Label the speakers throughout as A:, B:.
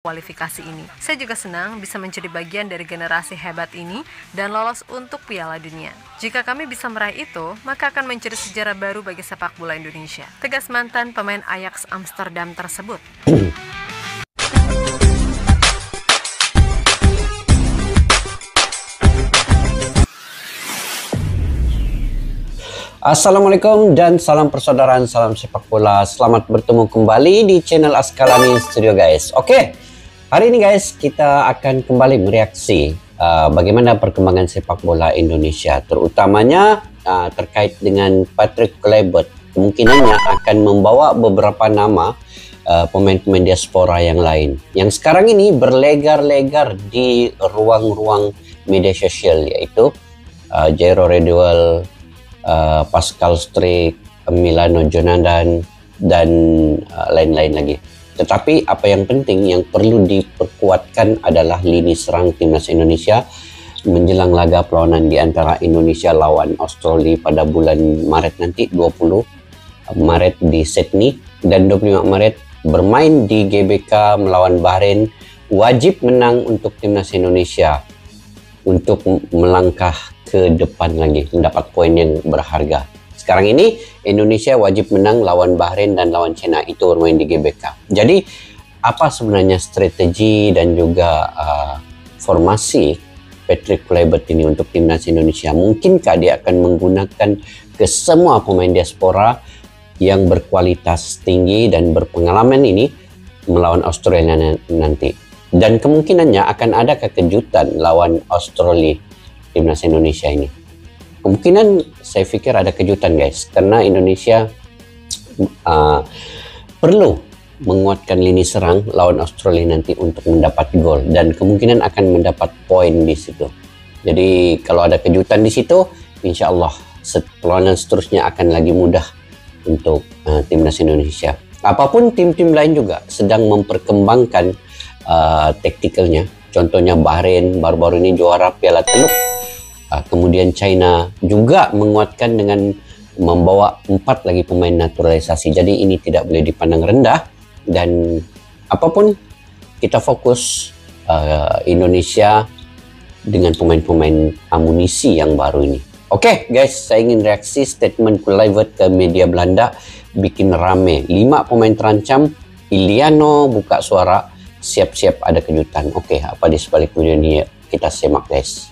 A: kualifikasi ini. Saya juga senang bisa menjadi bagian dari generasi hebat ini dan lolos untuk Piala Dunia. Jika kami bisa meraih itu, maka akan menjadi sejarah baru bagi sepak bola Indonesia. Tegas mantan pemain Ajax Amsterdam tersebut.
B: Assalamualaikum dan salam persaudaraan, salam sepak bola. Selamat bertemu kembali di channel Askalani Studio guys. Oke, hari ini guys kita akan kembali mereaksi bagaimana perkembangan sepak bola Indonesia, terutamanya terkait dengan Patrick Kluivert. Kemungkinannya akan membawa beberapa nama pemain-pemain diaspora yang lain yang sekarang ini berlegar-legar di ruang-ruang media sosial, yaitu Jairo Redwell, Pascal Struijk, Milano Jonadan, dan lain-lain lagi. Tetapi apa yang penting, yang perlu diperkuatkan adalah lini serang timnas Indonesia menjelang laga perlawanan di antara Indonesia lawan Australia pada bulan Maret nanti, 20 Maret di Sydney, dan 25 Maret bermain di GBK melawan Bahrain. Wajib menang untuk timnas Indonesia untuk melangkah ke depan lagi, mendapat poin yang berharga. Sekarang ini Indonesia wajib menang lawan Bahrain dan lawan China, itu bermain di GBK. Jadi apa sebenarnya strategi dan juga formasi Patrick Kluivert ini untuk timnas Indonesia? Mungkinkah dia akan menggunakan ke semua pemain diaspora yang berkualitas tinggi dan berpengalaman ini melawan Australia nanti? Dan kemungkinannya akan ada kejutan lawan Australia timnas Indonesia ini. Kemungkinan saya pikir ada kejutan guys, karena Indonesia perlu menguatkan lini serang lawan Australia nanti untuk mendapat gol, dan kemungkinan akan mendapat poin di situ. Jadi kalau ada kejutan di situ, insya Allah perlawanan seterusnya akan lagi mudah untuk timnas Indonesia. Apapun tim-tim lain juga sedang memperkembangkan taktikalnya. Contohnya Bahrain baru-baru ini juara Piala Teluk. Kemudian China juga menguatkan dengan membawa 4 lagi pemain naturalisasi. Jadi ini tidak boleh dipandang rendah, dan apapun kita fokus Indonesia dengan pemain-pemain amunisi yang baru ini. Oke guys, saya ingin reaksi statement Kluivert ke media Belanda bikin rame. 5 pemain terancam, Iliano buka suara, siap-siap ada kejutan. Oke, apa di sebalik video ini kita simak guys.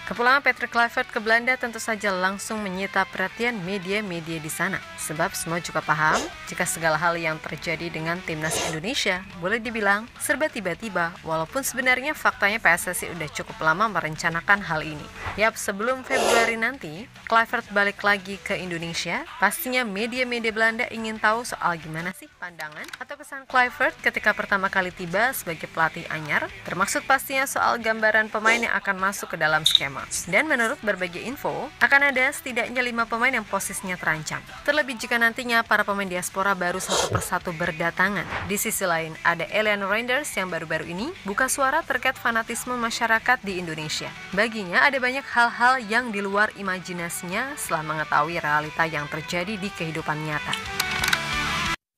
A: Kepulangan Patrick Kluivert ke Belanda tentu saja langsung menyita perhatian media-media di sana. Sebab semua juga paham jika segala hal yang terjadi dengan timnas Indonesia boleh dibilang serba tiba-tiba, walaupun sebenarnya faktanya PSSI udah cukup lama merencanakan hal ini. Yap, sebelum Februari nanti Kluivert balik lagi ke Indonesia, pastinya media-media Belanda ingin tahu soal gimana sih pandangan atau kesan Kluivert ketika pertama kali tiba sebagai pelatih anyar, termasuk pastinya soal gambaran pemain yang akan masuk ke dalam skema. Dan menurut berbagai info, akan ada setidaknya 5 pemain yang posisinya terancam. Terlebih jika nantinya para pemain diaspora baru satu persatu berdatangan. Di sisi lain, ada Iliano Reinders yang baru-baru ini buka suara terkait fanatisme masyarakat di Indonesia. Baginya ada banyak hal-hal yang di luar imajinasinya setelah mengetahui realita yang terjadi di kehidupan nyata.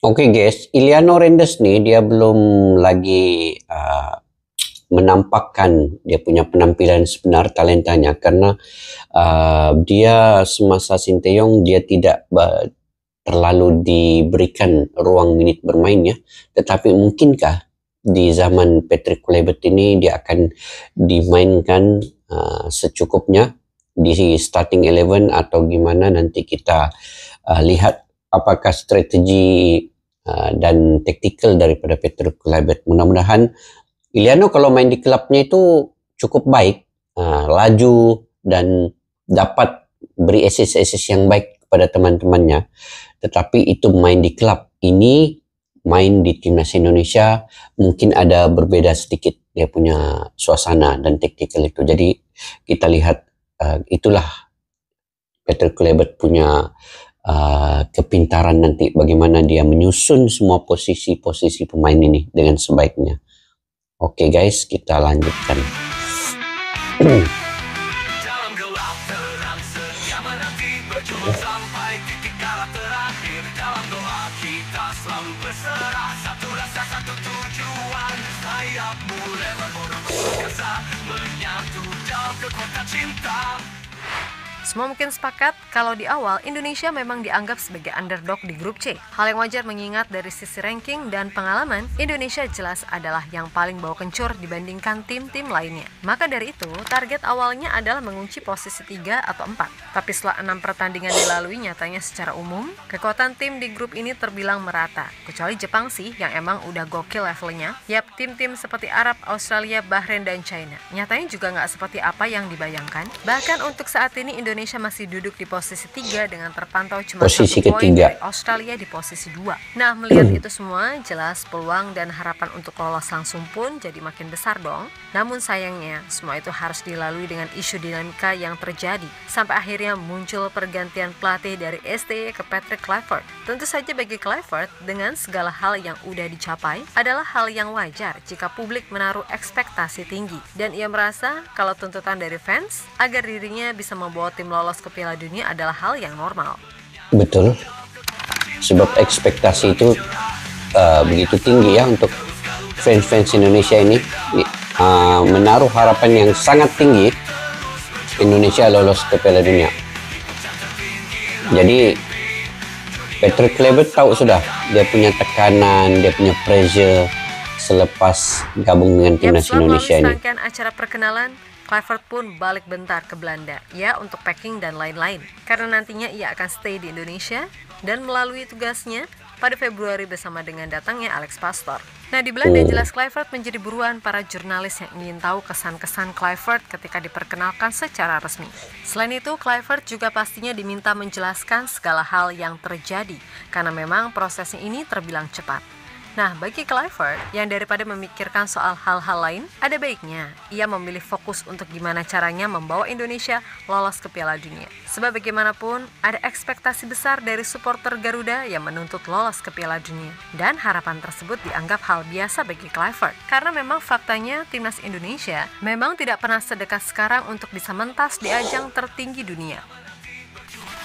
B: Oke guys, Iliano Reinders nih dia belum lagi menampakkan dia punya penampilan sebenar talentanya, karena dia semasa Sinteyong dia tidak terlalu diberikan ruang menit bermainnya. Tetapi mungkinkah di zaman Patrick Kluivert ini dia akan dimainkan secukupnya di starting 11 atau gimana? Nanti kita lihat apakah strategi dan taktikal daripada Patrick Kluivert. Mudah-mudahan Iliano kalau main di klubnya itu cukup baik, laju dan dapat beri assist yang baik kepada teman-temannya. Tetapi itu main di klub, ini main di timnas Indonesia mungkin ada berbeda sedikit dia punya suasana dan taktikal itu. Jadi kita lihat itulah Patrick Kluivert punya kepintaran nanti bagaimana dia menyusun semua posisi-posisi pemain ini dengan sebaiknya. Oke guys, kita lanjutkan.
A: Semua mungkin sepakat kalau di awal Indonesia memang dianggap sebagai underdog di grup C. Hal yang wajar mengingat dari sisi ranking dan pengalaman, Indonesia jelas adalah yang paling bawa kencur dibandingkan tim-tim lainnya. Maka dari itu, target awalnya adalah mengunci posisi 3 atau 4. Tapi setelah 6 pertandingan dilalui, nyatanya secara umum, kekuatan tim di grup ini terbilang merata. Kecuali Jepang sih, yang emang udah gokil levelnya. Yap, tim-tim seperti Arab, Australia, Bahrain, dan China. Nyatanya juga nggak seperti apa yang dibayangkan. Bahkan untuk saat ini Indonesia masih duduk di posisi 3 dengan terpantau cuma
B: Posisi
A: 1 poin
B: ketiga.
A: dari Australia di posisi 2. Nah, melihat itu semua, jelas peluang dan harapan untuk lolos langsung pun jadi makin besar dong. Namun sayangnya, semua itu harus dilalui dengan isu dinamika yang terjadi, sampai akhirnya muncul pergantian pelatih dari STY ke Patrick Kluivert. Tentu saja bagi Kluivert, dengan segala hal yang udah dicapai, adalah hal yang wajar jika publik menaruh ekspektasi tinggi. Dan ia merasa kalau tuntutan dari fans agar dirinya bisa membawa tim lolos ke Piala Dunia adalah hal yang normal.
B: Betul. Sebab ekspektasi itu begitu tinggi ya untuk fans-fans Indonesia ini, menaruh harapan yang sangat tinggi Indonesia lolos ke Piala Dunia. Jadi Patrick Kluivert tahu sudah dia punya tekanan, dia punya pressure selepas gabung dengan timnas Indonesia ini.
A: Rangkaian acara perkenalan, Kluivert pun balik bentar ke Belanda ya untuk packing dan lain-lain. Karena nantinya ia akan stay di Indonesia dan melalui tugasnya pada Februari bersama dengan datangnya Alex Pastoor. Nah, di Belanda jelas Kluivert menjadi buruan para jurnalis yang ingin tahu kesan-kesan Kluivert ketika diperkenalkan secara resmi. Selain itu, Kluivert juga pastinya diminta menjelaskan segala hal yang terjadi karena memang prosesnya ini terbilang cepat. Nah, bagi Kluivert yang daripada memikirkan soal hal-hal lain, ada baiknya ia memilih fokus untuk gimana caranya membawa Indonesia lolos ke Piala Dunia. Sebab bagaimanapun, ada ekspektasi besar dari supporter Garuda yang menuntut lolos ke Piala Dunia. Dan harapan tersebut dianggap hal biasa bagi Kluivert. Karena memang faktanya timnas Indonesia memang tidak pernah sedekat sekarang untuk bisa mentas di ajang tertinggi dunia.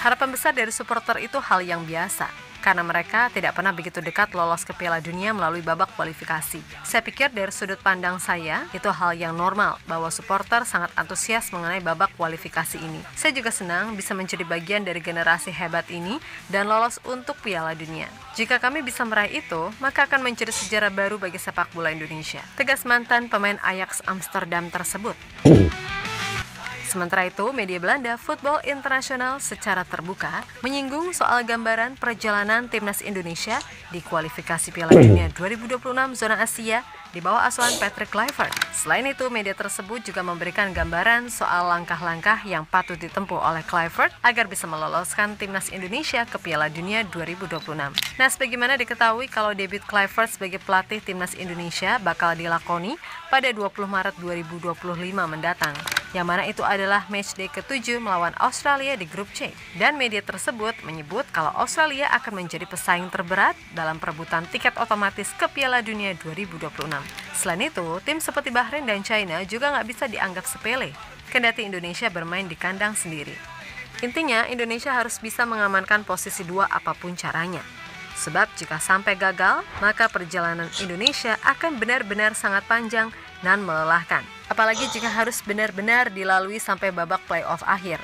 A: Harapan besar dari supporter itu hal yang biasa, karena mereka tidak pernah begitu dekat lolos ke Piala Dunia melalui babak kualifikasi. Saya pikir dari sudut pandang saya, itu hal yang normal bahwa supporter sangat antusias mengenai babak kualifikasi ini. Saya juga senang bisa menjadi bagian dari generasi hebat ini dan lolos untuk Piala Dunia. Jika kami bisa meraih itu, maka akan menjadi sejarah baru bagi sepak bola Indonesia. Tegas mantan pemain Ajax Amsterdam tersebut. Sementara itu, media Belanda Football International secara terbuka menyinggung soal gambaran perjalanan timnas Indonesia di kualifikasi Piala Dunia 2026 zona Asia di bawah asuhan Patrick Kluivert. Selain itu, media tersebut juga memberikan gambaran soal langkah-langkah yang patut ditempuh oleh Kluivert agar bisa meloloskan timnas Indonesia ke Piala Dunia 2026. Nah, sebagaimana diketahui kalau debut Kluivert sebagai pelatih timnas Indonesia bakal dilakoni pada 20 Maret 2025 mendatang, yang mana itu adalah matchday ke-7 melawan Australia di grup C. Dan media tersebut menyebut kalau Australia akan menjadi pesaing terberat dalam perebutan tiket otomatis ke Piala Dunia 2026. Selain itu, tim seperti Bahrain dan China juga nggak bisa dianggap sepele, kendati Indonesia bermain di kandang sendiri. Intinya, Indonesia harus bisa mengamankan posisi 2 apapun caranya. Sebab jika sampai gagal, maka perjalanan Indonesia akan benar-benar sangat panjang dan melelahkan. Apalagi jika harus benar-benar dilalui sampai babak playoff akhir.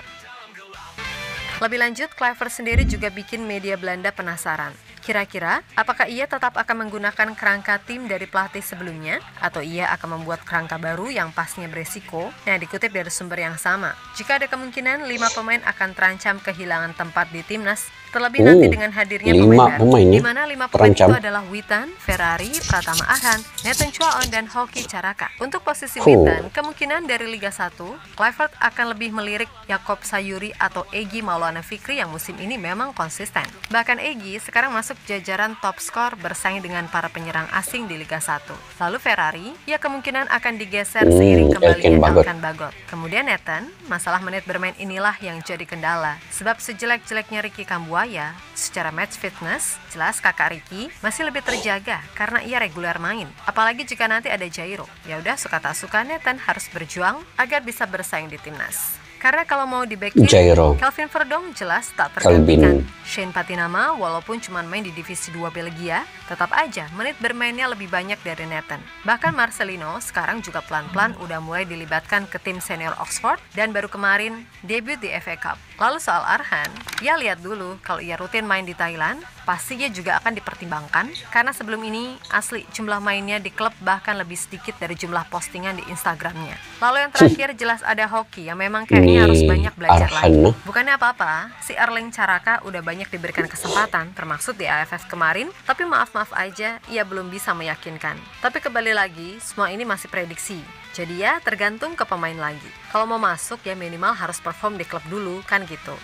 A: Lebih lanjut, Kluivert sendiri juga bikin media Belanda penasaran. Kira-kira, apakah ia tetap akan menggunakan kerangka tim dari pelatih sebelumnya? Atau ia akan membuat kerangka baru yang pastinya beresiko? Nah, dikutip dari sumber yang sama, jika ada kemungkinan 5 pemain akan terancam kehilangan tempat di timnas, terlebih nanti dengan hadirnya pemain baru, di mana 5 pemain itu adalah Witan, Ferrari, Pratama Arhan, Nathan Chuaon, dan Hoki Caraka. Untuk posisi Witan, kemungkinan dari Liga 1, Kluivert akan lebih melirik Yakob Sayuri atau Egy Maulana Fikri yang musim ini memang konsisten. Bahkan Egy sekarang masuk jajaran top skor bersaing dengan para penyerang asing di Liga 1. Lalu Ferrari, ya kemungkinan akan digeser seiring kembalinya Elkan Bagot. Kemudian Nathan, masalah menit bermain inilah yang jadi kendala. Sebab sejelek-jeleknya Ricky Kambuaya, secara match fitness, jelas kakak Ricky masih lebih terjaga karena ia reguler main. Apalagi jika nanti ada Jairo. Ya udah, suka tak suka Nathan harus berjuang agar bisa bersaing di timnas. Karena kalau mau di backing,
B: Jairo,
A: Kelvin Verdong jelas tak
B: Calvin.
A: tergantikan. Shane Patinama walaupun cuma main di divisi 2 Belgia, tetap aja menit bermainnya lebih banyak dari Nathan. Bahkan Marcelino sekarang juga pelan-pelan udah mulai dilibatkan ke tim senior Oxford dan baru kemarin debut di FA Cup. Lalu soal Arhan, ya lihat dulu kalau ia rutin main di Thailand, pasti ia juga akan dipertimbangkan karena sebelum ini asli jumlah mainnya di klub bahkan lebih sedikit dari jumlah postingan di Instagramnya. Lalu yang terakhir jelas ada hoki yang memang kayaknya harus banyak belajar lagi. Bukannya apa-apa, si Erling Caraka udah banyak diberikan kesempatan termasuk di AFF kemarin, tapi maaf-maaf aja ia belum bisa meyakinkan. Tapi kembali lagi, semua ini masih prediksi. Jadi ya tergantung ke pemain lagi. Kalau mau masuk ya minimal harus perform di klub dulu kan gitu.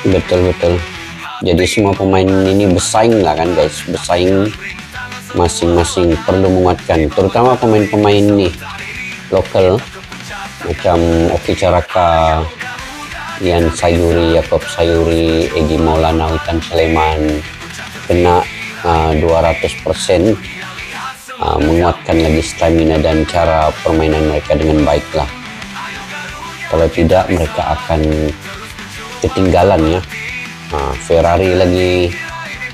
B: Betul. Jadi semua pemain ini bersaing lah kan guys, bersaing masing-masing perlu menguatkan, terutama pemain-pemain nih lokal macam Oki Caraka, Ian Sayuri, Yakob Sayuri, Egi Maulana, Witan Sulaiman kena 200% menguatkan lagi stamina dan cara permainan mereka dengan baik lah. Kalau tidak mereka akan ketinggalan ya. Ferrari lagi,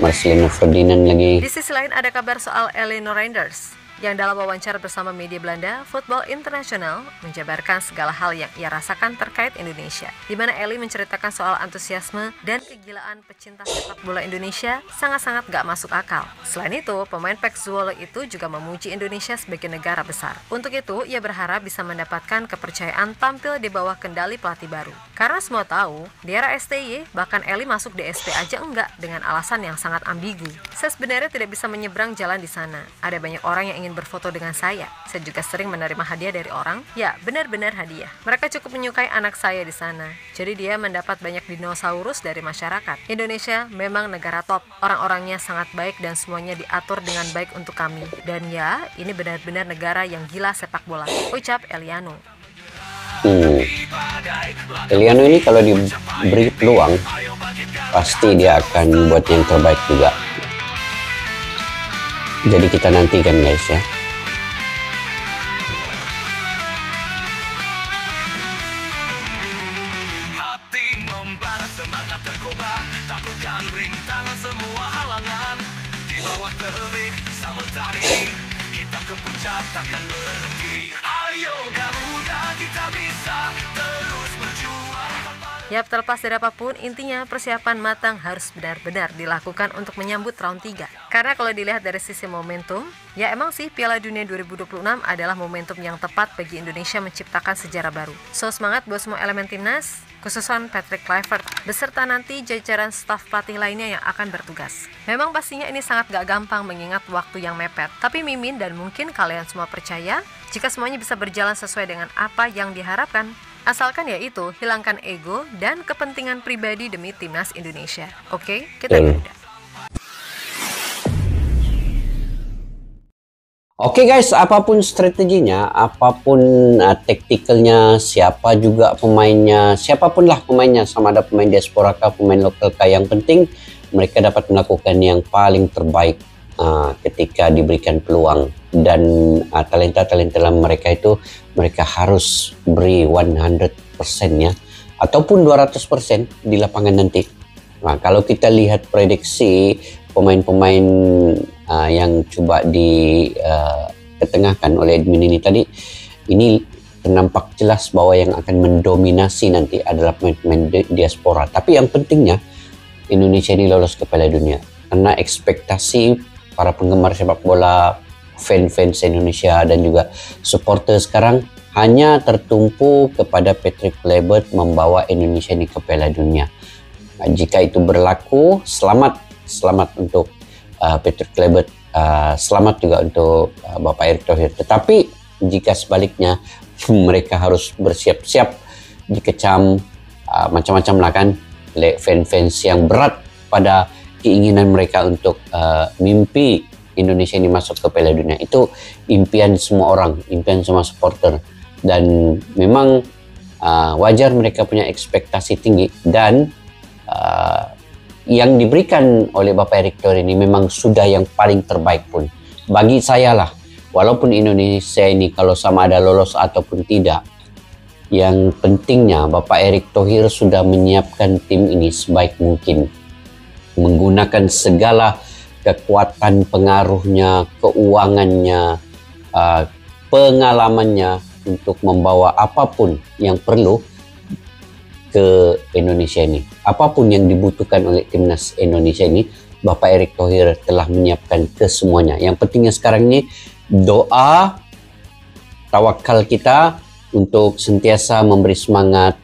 B: Marcelino Ferdinand lagi.
A: Di sisi lain ada kabar soal Eleanor Reinders yang dalam wawancara bersama media Belanda, Football International menjabarkan segala hal yang ia rasakan terkait Indonesia, di mana Ellie menceritakan soal antusiasme dan kegilaan pecinta sepak bola Indonesia sangat-sangat gak masuk akal. Selain itu, pemain PEC Zwolle itu juga memuji Indonesia sebagai negara besar. Untuk itu, ia berharap bisa mendapatkan kepercayaan tampil di bawah kendali pelatih baru. Karena semua tahu, di era STY, bahkan Ellie masuk DSP aja enggak dengan alasan yang sangat ambigu. Saya sebenarnya tidak bisa menyeberang jalan di sana. Ada banyak orang yang ingin berfoto dengan saya. Saya juga sering menerima hadiah dari orang. Ya, benar-benar hadiah. Mereka cukup menyukai anak saya di sana. Jadi dia mendapat banyak dinosaurus dari masyarakat. Indonesia memang negara top. Orang-orangnya sangat baik dan semuanya diatur dengan baik untuk kami. Dan ya, ini benar-benar negara yang gila sepak bola. Ucap Eliano.
B: Eliano ini kalau diberi peluang pasti dia akan buat yang terbaik juga. Jadi kita nantikan guys ya.
A: Yap, terlepas dari apapun, intinya persiapan matang harus benar-benar dilakukan untuk menyambut round 3. Karena kalau dilihat dari sisi momentum, ya emang sih Piala Dunia 2026 adalah momentum yang tepat bagi Indonesia menciptakan sejarah baru. So semangat buat semua elemen timnas, khususan Patrick Kluivert, beserta nanti jajaran staf pelatih lainnya yang akan bertugas. Memang pastinya ini sangat gak gampang mengingat waktu yang mepet. Tapi Mimin dan mungkin kalian semua percaya, jika semuanya bisa berjalan sesuai dengan apa yang diharapkan, asalkan yaitu hilangkan ego dan kepentingan pribadi demi timnas Indonesia. Oke, kita beda.
B: Oke guys, apapun strateginya, apapun taktikalnya, siapa juga pemainnya, siapapun lah pemainnya, sama ada pemain diaspora kah, pemain lokal kah, yang penting mereka dapat melakukan yang paling terbaik ketika diberikan peluang. Dan talenta-talenta mereka itu mereka harus beri 100% ya, ataupun 200% di lapangan nanti. Nah, kalau kita lihat prediksi pemain-pemain yang coba ketengahkan oleh admin ini tadi, ini nampak jelas bahwa yang akan mendominasi nanti adalah pemain-pemain diaspora. Tapi yang pentingnya Indonesia ini lolos ke Piala Dunia, karena ekspektasi para penggemar sepak bola, fans Indonesia dan juga supporter sekarang hanya tertumpu kepada Patrick Kluivert membawa Indonesia ini ke Piala Dunia. Nah, jika itu berlaku, selamat untuk Patrick Kluivert, selamat juga untuk Bapak Erick Thohir. Tetapi jika sebaliknya mereka harus bersiap-siap dikecam macam-macam lah kan oleh fans yang berat pada keinginan mereka untuk mimpi Indonesia ini masuk ke Piala Dunia. Itu impian semua orang, impian semua supporter, dan memang wajar mereka punya ekspektasi tinggi. Dan yang diberikan oleh Bapak Erick Thohir ini memang sudah yang paling terbaik pun bagi saya lah. Walaupun Indonesia ini kalau sama ada lolos ataupun tidak, Yang pentingnya Bapak Erick Thohir sudah menyiapkan tim ini sebaik mungkin, menggunakan segala kekuatan pengaruhnya, keuangannya, pengalamannya untuk membawa apapun yang perlu ke Indonesia ini. Apapun yang dibutuhkan oleh timnas Indonesia ini, Bapak Erick Thohir telah menyiapkan kesemuanya. Yang pentingnya sekarang ini doa, tawakal kita untuk sentiasa memberi semangat,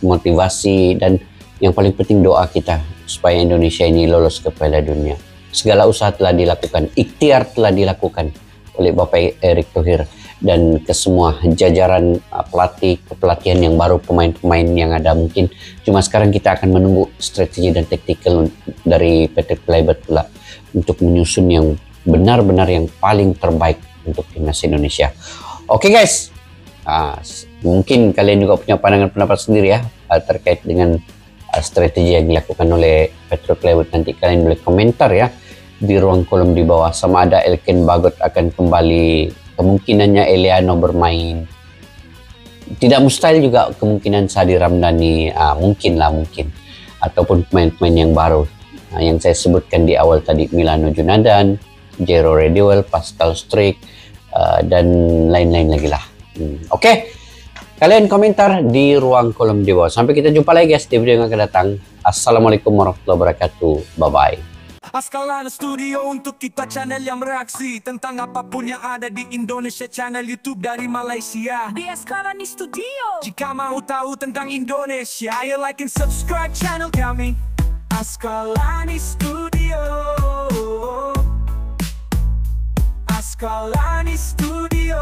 B: motivasi, dan yang paling penting doa kita supaya Indonesia ini lolos ke Piala Dunia. Segala usaha telah dilakukan, ikhtiar telah dilakukan oleh Bapak Erick Thohir dan ke semua jajaran pelatih, kepelatihan yang baru, pemain-pemain yang ada. Mungkin cuma sekarang kita akan menunggu strategi dan taktikal dari PT Pelaibet pula untuk menyusun yang benar-benar yang paling terbaik untuk timnas Indonesia. Oke guys, mungkin kalian juga punya pandangan pendapat sendiri ya terkait dengan strategi yang dilakukan oleh Petro Pelaibet. Nanti kalian boleh komentar ya di ruang kolom di bawah. Sama ada Elken Bagot akan kembali, kemungkinannya Eliano bermain, tidak mustahil juga kemungkinan Sadi Ramdhani, mungkin ataupun pemain-pemain yang baru yang saya sebutkan di awal tadi, Milano Junadan, Jero Rediwell, Pascal Struijk, dan lain-lain lagi lah. Oke, kalian komentar di ruang kolom di bawah. Sampai kita jumpa lagi guys di video yang akan datang. Assalamualaikum warahmatullahi wabarakatuh. Bye-bye.
C: Askalana Studio untuk kita channel yang bereaksi tentang apapun yang ada di Indonesia, channel YouTube dari Malaysia di Askalani Studio. Jika mau tahu tentang Indonesia, ayo like and subscribe channel kami Askalani Studio. Askalani Studio.